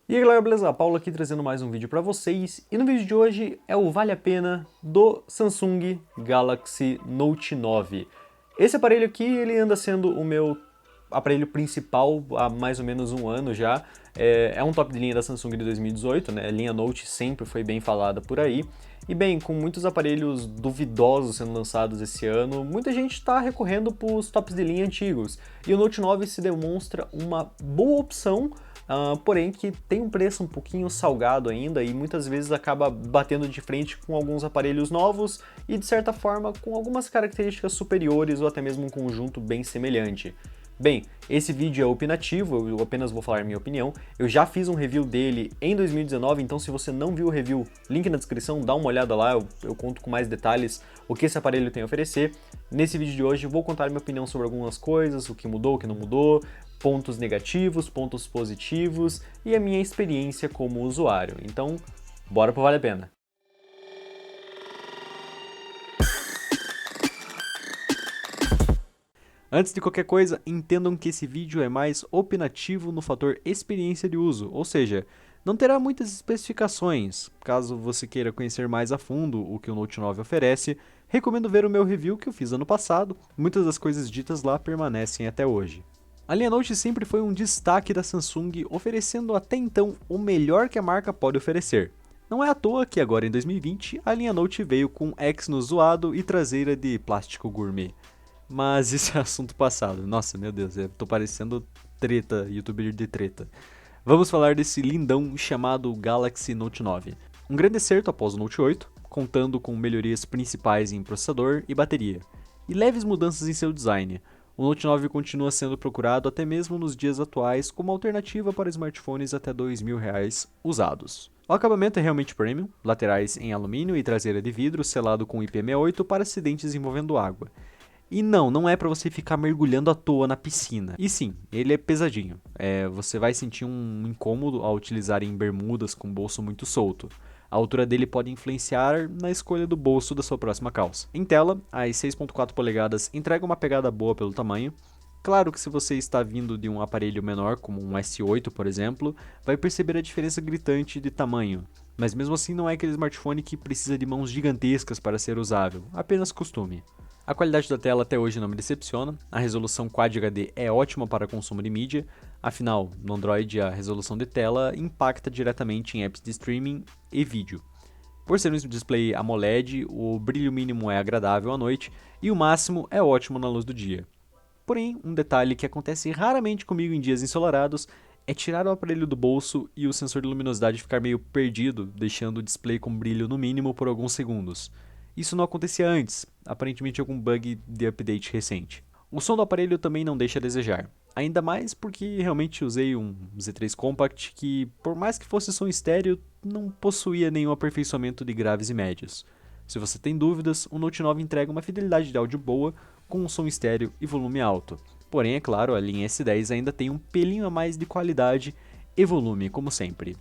E aí galera, beleza? Paulo aqui trazendo mais um vídeo pra vocês, e no vídeo de hoje é o Vale a Pena do Samsung Galaxy Note 9. Esse aparelho aqui, ele anda sendo o meu aparelho principal há mais ou menos um ano já. É um top de linha da Samsung de 2018, né? A linha Note sempre foi bem falada por aí. E bem, com muitos aparelhos duvidosos sendo lançados esse ano, muita gente está recorrendo para os tops de linha antigos. E o Note 9 se demonstra uma boa opção, porém que tem um preço um pouquinho salgado ainda e muitas vezes acaba batendo de frente com alguns aparelhos novos e de certa forma com algumas características superiores ou até mesmo um conjunto bem semelhante. Bem, esse vídeo é opinativo, eu apenas vou falar minha opinião. Eu já fiz um review dele em 2019, então se você não viu o review, link na descrição, dá uma olhada lá, eu conto com mais detalhes o que esse aparelho tem a oferecer. Nesse vídeo de hoje eu vou contar minha opinião sobre algumas coisas, o que mudou, o que não mudou, pontos negativos, pontos positivos e a minha experiência como usuário. Então, bora pro Vale a Pena! Antes de qualquer coisa, entendam que esse vídeo é mais opinativo no fator experiência de uso, ou seja, não terá muitas especificações. Caso você queira conhecer mais a fundo o que o Note 9 oferece, recomendo ver o meu review que eu fiz ano passado, muitas das coisas ditas lá permanecem até hoje. A linha Note sempre foi um destaque da Samsung, oferecendo até então o melhor que a marca pode oferecer. Não é à toa que agora em 2020 a linha Note veio com Exynos zoado e traseira de plástico gourmet. Mas isso é assunto passado. Nossa, meu Deus, eu tô parecendo treta, youtuber de treta. Vamos falar desse lindão chamado Galaxy Note 9. Um grande acerto após o Note 8, contando com melhorias principais em processador e bateria, e leves mudanças em seu design. O Note 9 continua sendo procurado até mesmo nos dias atuais como alternativa para smartphones até R$ 2.000 usados. O acabamento é realmente premium, laterais em alumínio e traseira de vidro selado com IP68 para acidentes envolvendo água. E não é pra você ficar mergulhando à toa na piscina. E sim, ele é pesadinho. Você vai sentir um incômodo ao utilizar em bermudas com bolso muito solto. A altura dele pode influenciar na escolha do bolso da sua próxima calça. Em tela, as 6.4 polegadas entregam uma pegada boa pelo tamanho. Claro que se você está vindo de um aparelho menor, como um S8 por exemplo, vai perceber a diferença gritante de tamanho. Mas mesmo assim não é aquele smartphone que precisa de mãos gigantescas para ser usável, apenas costume. A qualidade da tela até hoje não me decepciona, a resolução Quad HD é ótima para consumo de mídia, afinal, no Android a resolução de tela impacta diretamente em apps de streaming e vídeo. Por ser um display AMOLED, o brilho mínimo é agradável à noite e o máximo é ótimo na luz do dia. Porém, um detalhe que acontece raramente comigo em dias ensolarados é tirar o aparelho do bolso e o sensor de luminosidade ficar meio perdido, deixando o display com brilho no mínimo por alguns segundos. Isso não acontecia antes, aparentemente algum bug de update recente. O som do aparelho também não deixa a desejar, ainda mais porque realmente usei um Z3 Compact que, por mais que fosse som estéreo, não possuía nenhum aperfeiçoamento de graves e médios. Se você tem dúvidas, o Note 9 entrega uma fidelidade de áudio boa, com um som estéreo e volume alto. Porém, é claro, a linha S10 ainda tem um pelinho a mais de qualidade e volume, como sempre.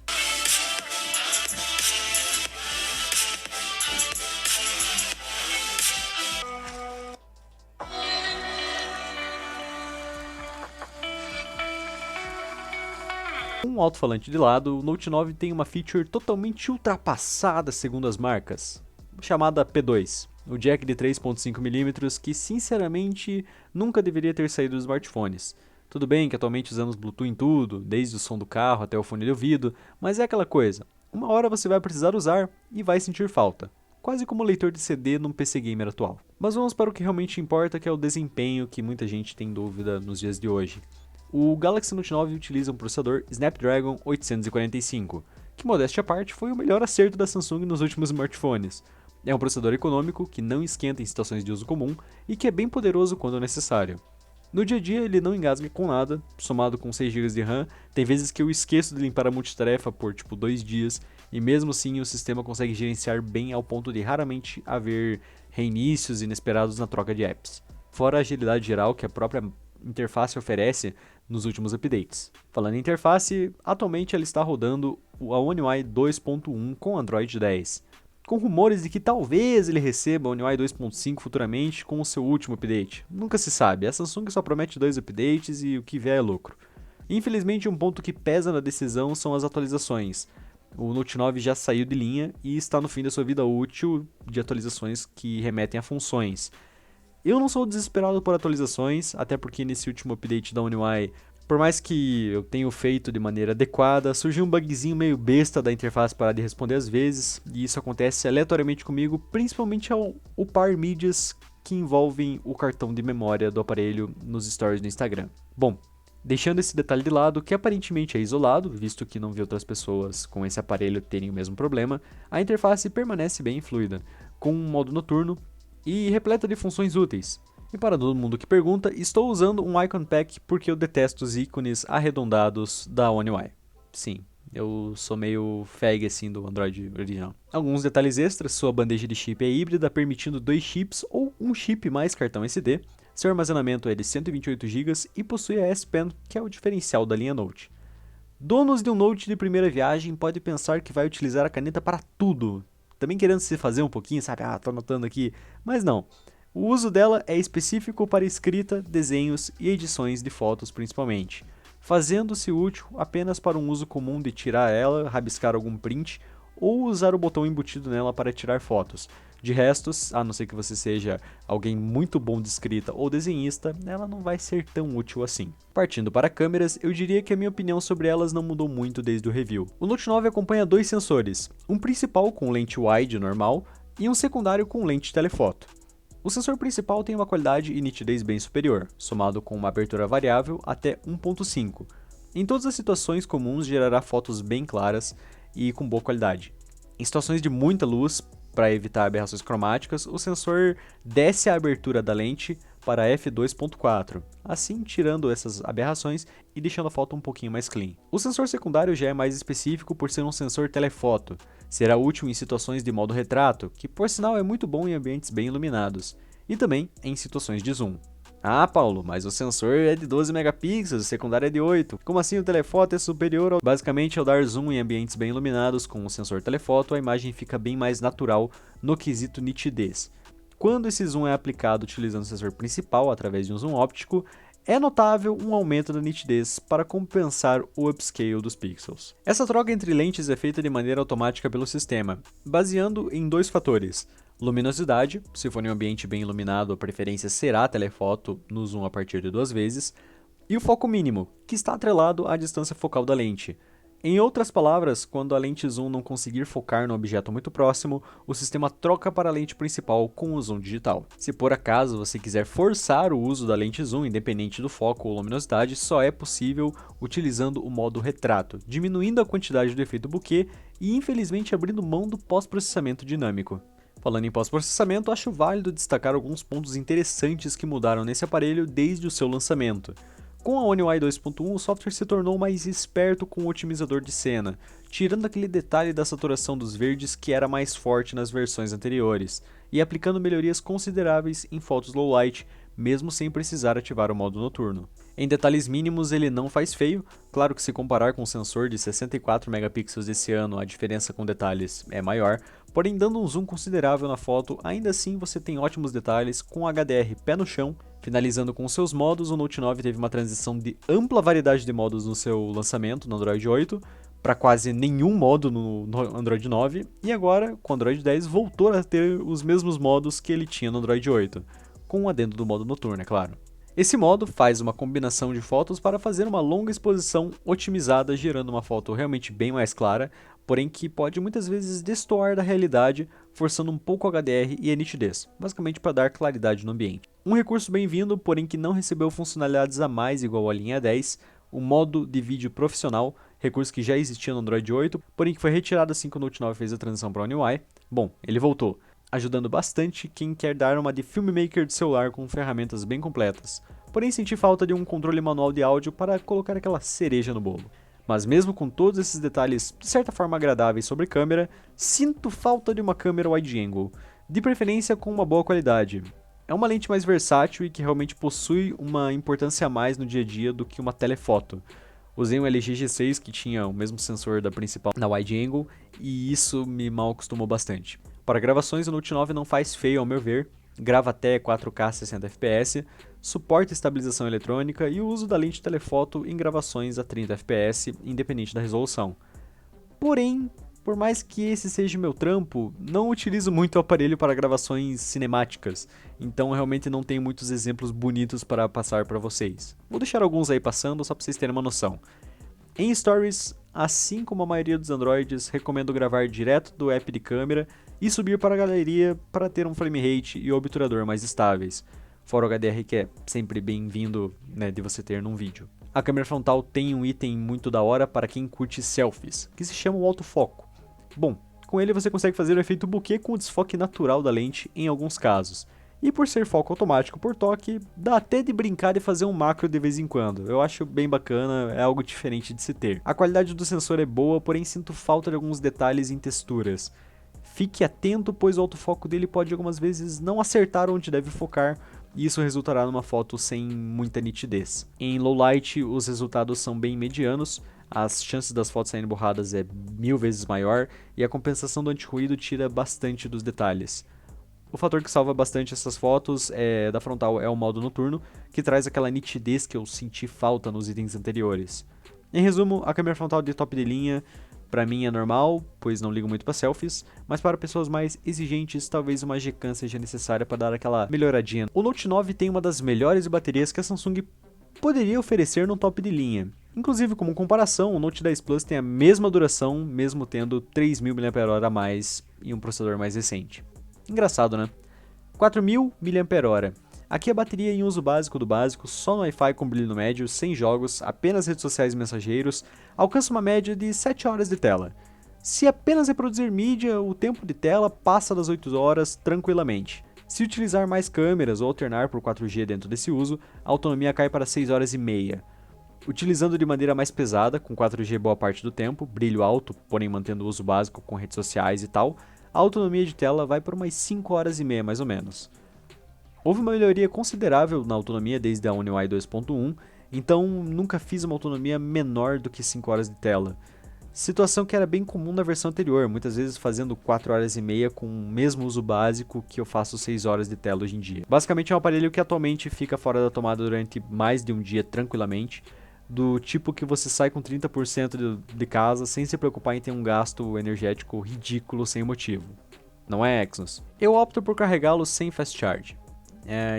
Com um alto-falante de lado, o Note 9 tem uma feature totalmente ultrapassada segundo as marcas, chamada P2, o jack de 3.5mm que sinceramente nunca deveria ter saído dos smartphones. Tudo bem que atualmente usamos Bluetooth em tudo, desde o som do carro até o fone de ouvido, mas é aquela coisa, uma hora você vai precisar usar e vai sentir falta. Quase como o leitor de CD num PC gamer atual. Mas vamos para o que realmente importa, que é o desempenho que muita gente tem dúvida nos dias de hoje. O Galaxy Note 9 utiliza um processador Snapdragon 845, que modéstia à parte foi o melhor acerto da Samsung nos últimos smartphones. É um processador econômico que não esquenta em situações de uso comum e que é bem poderoso quando necessário. No dia a dia ele não engasga com nada, somado com 6 GB de RAM, tem vezes que eu esqueço de limpar a multitarefa por 2 dias, e mesmo assim o sistema consegue gerenciar bem ao ponto de raramente haver reinícios inesperados na troca de apps. Fora a agilidade geral que a própria interface oferece nos últimos updates. Falando em interface, atualmente ela está rodando a One UI 2.1 com Android 10, com rumores de que talvez ele receba a One UI 2.5 futuramente com o seu último update. Nunca se sabe, a Samsung só promete 2 updates e o que vier é lucro. Infelizmente, um ponto que pesa na decisão são as atualizações. O Note 9 já saiu de linha e está no fim da sua vida útil de atualizações que remetem a funções. Eu não sou desesperado por atualizações, até porque nesse último update da One UI, por mais que eu tenha feito de maneira adequada, surgiu um bugzinho meio besta da interface parar de responder às vezes, e isso acontece aleatoriamente comigo, principalmente ao upar mídias que envolvem o cartão de memória do aparelho nos stories do Instagram. Bom, deixando esse detalhe de lado, que aparentemente é isolado, visto que não vi outras pessoas com esse aparelho terem o mesmo problema, a interface permanece bem fluida, com um modo noturno e repleta de funções úteis. E para todo mundo que pergunta, estou usando um Icon Pack porque eu detesto os ícones arredondados da One UI. Sim, eu sou meio fag assim do Android original. Alguns detalhes extras, sua bandeja de chip é híbrida, permitindo 2 chips ou um chip mais cartão SD. Seu armazenamento é de 128 GB e possui a S Pen, que é o diferencial da linha Note. Donos de um Note de primeira viagem podem pensar que vai utilizar a caneta para tudo, também querendo se fazer um pouquinho, sabe? Tô anotando aqui. Mas não. O uso dela é específico para escrita, desenhos e edições de fotos principalmente, fazendo-se útil apenas para um uso comum de tirar ela, rabiscar algum print ou usar o botão embutido nela para tirar fotos. De restos, a não ser que você seja alguém muito bom de escrita ou desenhista, ela não vai ser tão útil assim. Partindo para câmeras, eu diria que a minha opinião sobre elas não mudou muito desde o review. O Note 9 acompanha 2 sensores, um principal com lente wide normal e um secundário com lente telefoto. O sensor principal tem uma qualidade e nitidez bem superior, somado com uma abertura variável até 1.5. Em todas as situações comuns gerará fotos bem claras e com boa qualidade. Em situações de muita luz, para evitar aberrações cromáticas, o sensor desce a abertura da lente para f2.4, assim tirando essas aberrações e deixando a foto um pouquinho mais clean. O sensor secundário já é mais específico por ser um sensor telefoto, será útil em situações de modo retrato, que por sinal é muito bom em ambientes bem iluminados, e também em situações de zoom. Ah, Paulo, mas o sensor é de 12 megapixels, o secundário é de 8. Como assim o telefoto é superior ao... Basicamente, ao dar zoom em ambientes bem iluminados com o sensor telefoto, a imagem fica bem mais natural no quesito nitidez. Quando esse zoom é aplicado utilizando o sensor principal através de um zoom óptico, é notável um aumento da nitidez para compensar o upscale dos pixels. Essa troca entre lentes é feita de maneira automática pelo sistema, baseando em 2 fatores. Luminosidade, se for em um ambiente bem iluminado, a preferência será telefoto no zoom a partir de 2 vezes, e o foco mínimo, que está atrelado à distância focal da lente. Em outras palavras, quando a lente zoom não conseguir focar no objeto muito próximo, o sistema troca para a lente principal com o zoom digital. Se por acaso você quiser forçar o uso da lente zoom, independente do foco ou luminosidade, só é possível utilizando o modo retrato, diminuindo a quantidade do efeito bokeh e infelizmente abrindo mão do pós-processamento dinâmico. Falando em pós-processamento, acho válido destacar alguns pontos interessantes que mudaram nesse aparelho desde o seu lançamento. Com a One UI 2.1, o software se tornou mais esperto com o otimizador de cena, tirando aquele detalhe da saturação dos verdes que era mais forte nas versões anteriores, e aplicando melhorias consideráveis em fotos low light, mesmo sem precisar ativar o modo noturno. Em detalhes mínimos ele não faz feio, claro que se comparar com o sensor de 64 megapixels desse ano a diferença com detalhes é maior, porém dando um zoom considerável na foto, ainda assim você tem ótimos detalhes com HDR pé no chão. Finalizando com seus modos, o Note 9 teve uma transição de ampla variedade de modos no seu lançamento no Android 8, para quase nenhum modo no Android 9, e agora, com o Android 10, voltou a ter os mesmos modos que ele tinha no Android 8, com o adendo do modo noturno, é claro. Esse modo faz uma combinação de fotos para fazer uma longa exposição otimizada, gerando uma foto realmente bem mais clara, porém que pode muitas vezes destoar da realidade, forçando um pouco o HDR e a nitidez, basicamente para dar claridade no ambiente. Um recurso bem-vindo, porém que não recebeu funcionalidades a mais igual à linha 10, o modo de vídeo profissional, recurso que já existia no Android 8, porém que foi retirado assim que o Note 9 fez a transição para o One UI. Bom, ele voltou, ajudando bastante quem quer dar uma de filmmaker de celular com ferramentas bem completas, porém senti falta de um controle manual de áudio para colocar aquela cereja no bolo. Mas mesmo com todos esses detalhes de certa forma agradáveis sobre câmera, sinto falta de uma câmera wide angle, de preferência com uma boa qualidade. É uma lente mais versátil e que realmente possui uma importância a mais no dia a dia do que uma telefoto. Usei um LG G6 que tinha o mesmo sensor da principal na wide angle e isso me mal acostumou bastante. Para gravações o Note 9 não faz feio ao meu ver, grava até 4K 60 fps, suporta estabilização eletrônica e o uso da lente telefoto em gravações a 30 fps, independente da resolução. Porém, por mais que esse seja o meu trampo, não utilizo muito o aparelho para gravações cinemáticas, então realmente não tenho muitos exemplos bonitos para passar para vocês. Vou deixar alguns aí passando só para vocês terem uma noção. Em Stories, assim como a maioria dos Androids, recomendo gravar direto do app de câmera e subir para a galeria para ter um frame rate e obturador mais estáveis, fora o HDR que é sempre bem-vindo, né, de você ter num vídeo. A câmera frontal tem um item muito da hora para quem curte selfies, que se chama o autofoco. Bom, com ele você consegue fazer o efeito bokeh com o desfoque natural da lente em alguns casos. E por ser foco automático por toque, dá até de brincar e fazer um macro de vez em quando. Eu acho bem bacana, é algo diferente de se ter. A qualidade do sensor é boa, porém sinto falta de alguns detalhes em texturas. Fique atento, pois o autofoco dele pode algumas vezes não acertar onde deve focar, e isso resultará numa foto sem muita nitidez. Em low light, os resultados são bem medianos, as chances das fotos saírem borradas é 1000 vezes maior, e a compensação do anti-ruído tira bastante dos detalhes. O fator que salva bastante essas fotos da frontal é o modo noturno, que traz aquela nitidez que eu senti falta nos itens anteriores. Em resumo, a câmera frontal de top de linha para mim é normal, pois não ligo muito para selfies, mas para pessoas mais exigentes, talvez uma Gcam seja necessária para dar aquela melhoradinha. O Note 9 tem uma das melhores baterias que a Samsung poderia oferecer no top de linha. Inclusive, como comparação, o Note 10 Plus tem a mesma duração, mesmo tendo 3000 mAh a mais e um processador mais recente. Engraçado, né? 4000 mAh. Aqui a bateria em uso básico do básico, só no Wi-Fi com brilho médio, sem jogos, apenas redes sociais e mensageiros, alcança uma média de 7 horas de tela. Se apenas reproduzir mídia, o tempo de tela passa das 8 horas tranquilamente. Se utilizar mais câmeras ou alternar por 4G dentro desse uso, a autonomia cai para 6 horas e meia. Utilizando de maneira mais pesada, com 4G boa parte do tempo, brilho alto, porém mantendo o uso básico com redes sociais e tal, a autonomia de tela vai por umas 5 horas e meia mais ou menos. Houve uma melhoria considerável na autonomia desde a One UI 2.1, então nunca fiz uma autonomia menor do que 5 horas de tela. Situação que era bem comum na versão anterior, muitas vezes fazendo 4 horas e meia com o mesmo uso básico que eu faço 6 horas de tela hoje em dia. Basicamente é um aparelho que atualmente fica fora da tomada durante mais de um dia tranquilamente, do tipo que você sai com 30% de casa sem se preocupar em ter um gasto energético ridículo sem motivo. Não é, Exynos? Eu opto por carregá-lo sem fast charge.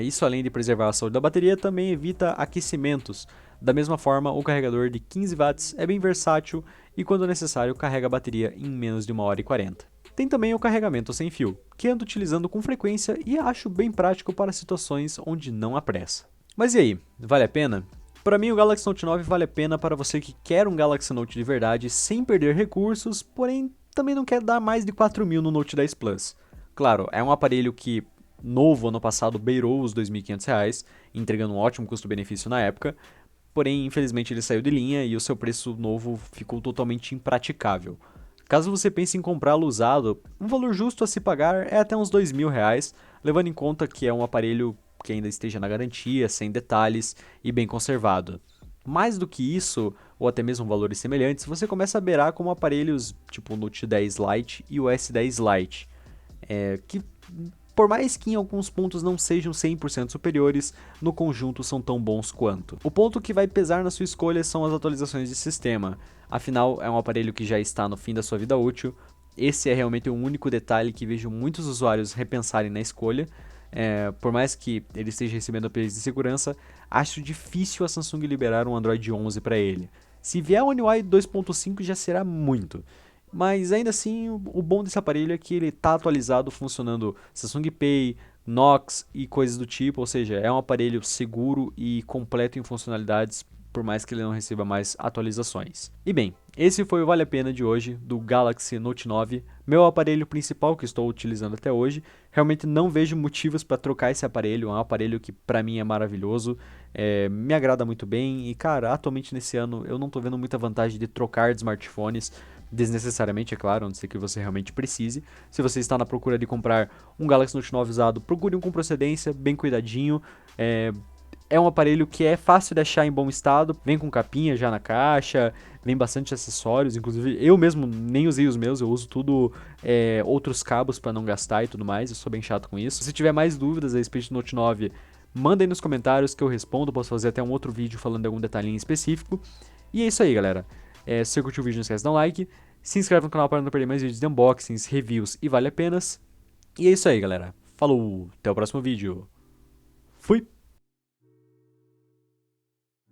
Isso, além de preservar a saúde da bateria, também evita aquecimentos. Da mesma forma, o carregador de 15 watts é bem versátil e, quando necessário, carrega a bateria em menos de 1 hora e 40. Tem também o carregamento sem fio, que ando utilizando com frequência e acho bem prático para situações onde não há pressa. Mas e aí, vale a pena? Para mim, o Galaxy Note 9 vale a pena para você que quer um Galaxy Note de verdade sem perder recursos, porém também não quer dar mais de 4.000 no Note 10 Plus. Claro, é um aparelho que novo ano passado beirou os R$ 2.500, entregando um ótimo custo-benefício na época, porém infelizmente ele saiu de linha e o seu preço novo ficou totalmente impraticável. Caso você pense em comprá-lo usado, um valor justo a se pagar é até uns R$ 2.000, levando em conta que é um aparelho que ainda esteja na garantia, sem detalhes e bem conservado. Mais do que isso, ou até mesmo valores semelhantes, você começa a beirar como aparelhos tipo o Note 10 Lite e o S10 Lite, que por mais que em alguns pontos não sejam 100% superiores, no conjunto são tão bons quanto. O ponto que vai pesar na sua escolha são as atualizações de sistema, afinal é um aparelho que já está no fim da sua vida útil. Esse é realmente o único detalhe que vejo muitos usuários repensarem na escolha. Por mais que ele esteja recebendo updates de segurança, acho difícil a Samsung liberar um Android 11 para ele. Se vier o One UI 2.5 já será muito. Mas ainda assim, o bom desse aparelho é que ele está atualizado funcionando Samsung Pay, Knox e coisas do tipo, ou seja, é um aparelho seguro e completo em funcionalidades, por mais que ele não receba mais atualizações. E bem, esse foi o Vale a Pena de hoje, do Galaxy Note 9, meu aparelho principal que estou utilizando até hoje. Realmente não vejo motivos para trocar esse aparelho, é um aparelho que para mim é maravilhoso, me agrada muito bem e cara, atualmente nesse ano eu não estou vendo muita vantagem de trocar de smartphones, desnecessariamente, é claro, a não ser que você realmente precise. Se você está na procura de comprar um Galaxy Note 9 usado, procure um com procedência, bem cuidadinho. É um aparelho que é fácil de achar em bom estado, vem com capinha já na caixa, vem bastante acessórios, inclusive eu mesmo nem usei os meus, eu uso tudo outros cabos para não gastar e tudo mais, eu sou bem chato com isso. Se tiver mais dúvidas a respeito do Note 9, manda aí nos comentários que eu respondo, posso fazer até um outro vídeo falando de algum detalhinho específico. E é isso aí, galera. Se você curtiu o vídeo, não esquece de dar um like, se inscreve no canal para não perder mais vídeos de unboxings, reviews e vale a pena. E é isso aí, galera. Falou, até o próximo vídeo. Fui!